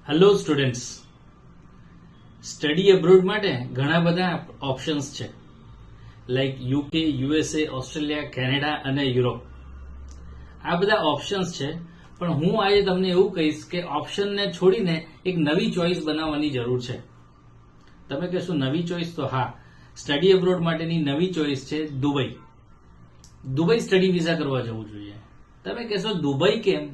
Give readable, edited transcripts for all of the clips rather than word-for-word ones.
Hello students, study abroad માટે ઘણા બધા ઓપ્શન્સ છે, like UK, USA, Australia, Canada અને યુરોપ. આ બધા ઓપ્શન્સ છે, પણ હું આજે તમને એવું કહીશ કે ઓપ્શનને છોડીને એક નવી ચોઇસ બનાવવાની જરૂર છે. તમે કહેશો નવી ચોઇસ? તો હા, સ્ટડી અબ્રોડ માટેની નવી ચોઇસ છે દુબઈ. દુબઈ સ્ટડી વિઝા કરવા જવું જોઈએ. તમે કહેશો દુબઈ કેમ?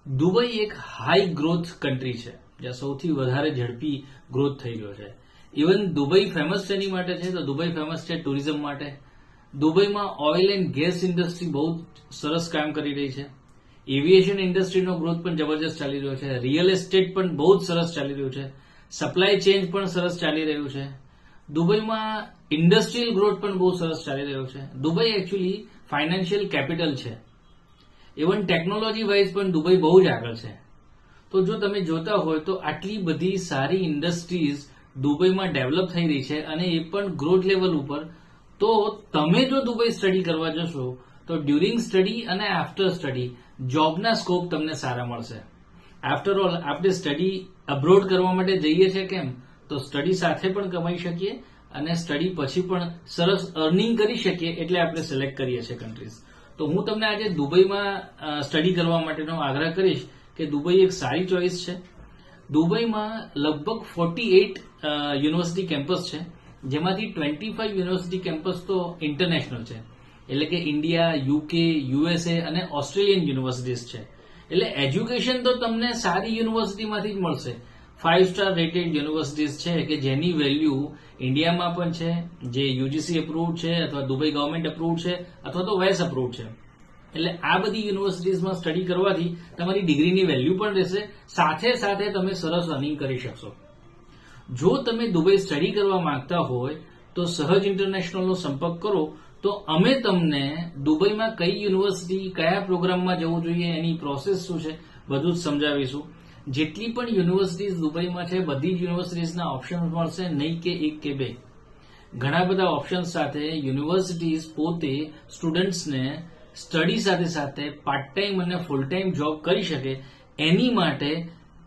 દુબઈ એક હાઈ ગ્રોથ કન્ટ્રી છે, જ્યાં સૌથી વધારે ઝડપી ગ્રોથ થઈ રહ્યો છે. ઇવન દુબઈ ફેમસ શેની માટે છે? તો દુબઈ ફેમસ છે ટુરિઝમ માટે. દુબઈમાં ઓઇલ એન્ડ ગેસ ઇન્ડસ્ટ્રી બહુ સરસ કામ કરી રહી છે. એવિએશન ઇન્ડસ્ટ્રીનો ગ્રોથ પણ જબરજસ્ત ચાલી રહ્યો છે. રિયલ એસ્ટેટ પણ બહુ જ સરસ ચાલી રહ્યું છે. સપ્લાય ચેન પણ સરસ ચાલી રહ્યું છે. દુબઈમાં ઇન્ડસ્ટ્રીયલ ગ્રોથ પણ બહુ સરસ ચાલી રહ્યો છે. દુબઈ એકચ્યુઅલી ફાઇનાન્શિયલ કેપિટલ છે. ઇવન ટેકનોલોજી વાઇઝ પણ દુબઈ બહુ જ આગળ છે. તો જો તમે જોતા હોય તો આટલી બધી સારી ઇન્ડસ્ટ્રીઝ દુબઈમાં ડેવલપ થઈ રહી છે, અને એ પણ ગ્રોથ લેવલ ઉપર. તો તમે જો દુબઈ સ્ટડી કરવા જશો તો ડ્યુરિંગ સ્ટડી અને આફ્ટર સ્ટડી જોબના સ્કોપ તમને સારા મળશે. આફ્ટર ઓલ, આપણે સ્ટડી અબ્રોડ કરવા માટે જઈએ છીએ કેમ? તો સ્ટડી સાથે પણ કમાઈ શકીએ અને સ્ટડી પછી પણ સરસ અર્નિંગ કરી શકીએ, એટલે આપણે સિલેક્ટ કરીએ છીએ કન્ટ્રીઝ. તો હું તમને આજે દુબઈમાં સ્ટડી કરવા માટેનો આગ્રહ કરીશ કે દુબઈ એક સારી ચોઇસ છે. દુબઈમાં લગભગ 48 યુનિવર્સિટી કેમ્પસ છે, જેમાંથી 25 યુનિવર્સિટી કેમ્પસ તો ઇન્ટરનેશનલ છે, એટલે કે ઇન્ડિયા, યુકે, યુએસએ અને ઓસ્ટ્રેલિયન યુનિવર્સિટીઝ છે. એટલે એજ્યુકેશન તો તમને સારી યુનિવર્સિટીમાંથી જ મળશે. 5 સ્ટાર રેટેડ યુનિવર્સિટીઝ છે કે જેની વેલ્યુ ઇન્ડિયામાં પણ છે, જે યુજીસી અપ્રુવડ છે, અથવા દુબઈ ગવર્મેન્ટ અપ્રુવડ છે, અથવા તો વેસ અપ્રુવડ છે. એટલે આ બધી યુનિવર્સિટીઝમાં સ્ટડી કરવાથી તમારી ડિગ્રીની વેલ્યુ પણ રહેશે, સાથે સાથે તમે સરસ અર્નિંગ કરી શકશો. જો તમે દુબઈ સ્ટડી કરવા માંગતા હોય તો સહજ ઇન્ટરનેશનલનો સંપર્ક કરો, તો અમે તમને દુબઈમાં કઈ યુનિવર્સિટી, કયા પ્રોગ્રામમાં જવું જોઈએ, એની પ્રોસેસ શું છે, બધું જ સમજાવીશું. જેટલી પણ યુનિવર્સિટીઝ દુબઈમાં છે, બધી જ યુનિવર્સિટીઝના ઓપ્શન મળશે, નહીં કે એક કે બે. ઘણા બધા ઓપ્શન સાથે યુનિવર્સિટીઝ પોતે સ્ટુડન્ટ્સને સ્ટડી સાથે સાથે પાર્ટ ટાઈમ અને ફૂલ ટાઈમ જોબ કરી શકે, એની માટે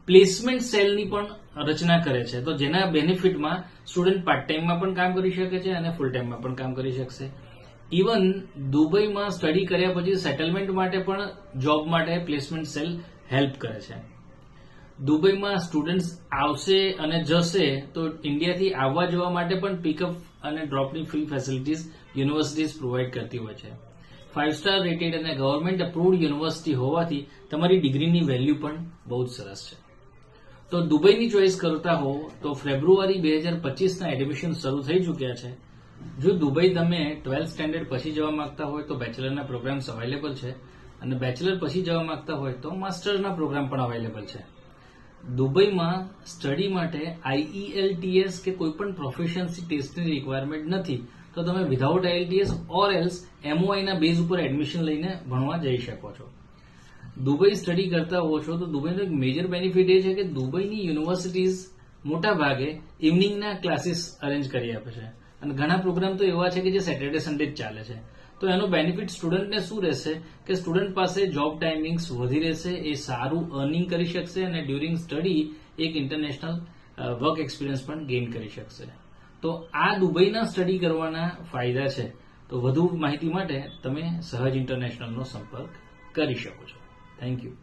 પ્લેસમેન્ટ સેલની પણ રચના કરે છે. તો જેના બેનિફિટમાં સ્ટુડન્ટ પાર્ટ ટાઈમમાં પણ કામ કરી શકે છે અને ફૂલ ટાઈમમાં પણ કામ કરી શકશે. ઇવન દુબઈમાં સ્ટડી કર્યા પછી સેટલમેન્ટ માટે પણ જોબ માટે પ્લેસમેન્ટ સેલ હેલ્પ કરે છે. દુબઈમાં સ્ટુડન્ટ્સ આવશે અને જશે તો ઇન્ડિયાથી આવવા જવા માટે પણ પિકઅપ અને ડ્રોપની ફ્રી ફેસિલિટીઝ યુનિવર્સિટીઝ પ્રોવાઈડ કરતી હોય છે. 5 સ્ટાર રેટેડ અને ગવર્મેન્ટ અપ્રુવડ યુનિવર્સિટી હોવાથી તમારી ડિગ્રીની વેલ્યુ પણ બહુ જ સરસ છે. તો દુબઈની ચોઇસ કરતા હો તો ફેબ્રુઆરી 2025ના એડમિશન શરૂ થઈ ચૂક્યા છે. જો દુબઈ તમે 12th સ્ટેન્ડર્ડ પછી જવા માંગતા હોય તો બેચલરના પ્રોગ્રામ્સ અવેલેબલ છે, અને બેચલર પછી જવા માંગતા હોય તો માસ્ટરના પ્રોગ્રામ પણ અવેલેબલ છે. દુબઈમાં સ્ટડી માટે IELTS કે કોઈ પણ પ્રોફિશિયન્સી ટેસ્ટની રિક્વાયરમેન્ટ નથી. તો તમે without IELTS or else MOI ના બેઝ ઉપર એડમિશન લઈને ભણવા જઈ શકો છો. દુબઈ સ્ટડી કરતા હો છો તો દુબઈનો એક મેજર બેનિફિટ એ છે કે દુબઈની યુનિવર્સિટીઝ મોટા ભાગે ઇવનિંગના ક્લાસીસ અરેન્જ કરી આપે છે, અને ઘણા પ્રોગ્રામ તો એવા છે કે જે સેટરડે સન્ડે જ ચાલે છે. તો એનો બેનિફિટ સ્ટુડન્ટને શું રહેશે કે સ્ટુડન્ટ પાસે જોબ ટાઈમિંગ્સ વધી રહેશે, એ સારું અર્નિંગ કરી શકશે, અને ડ્યુરિંગ સ્ટડી એક ઇન્ટરનેશનલ વર્ક એક્સપિરિયન્સ પણ ગેઇન કરી શકશે. તો આ દુબઈના સ્ટડી કરવાના ફાયદા છે. તો વધુ માહિતી માટે તમે સહજ ઇન્ટરનેશનલનો સંપર્ક કરી શકો છો. Thank you.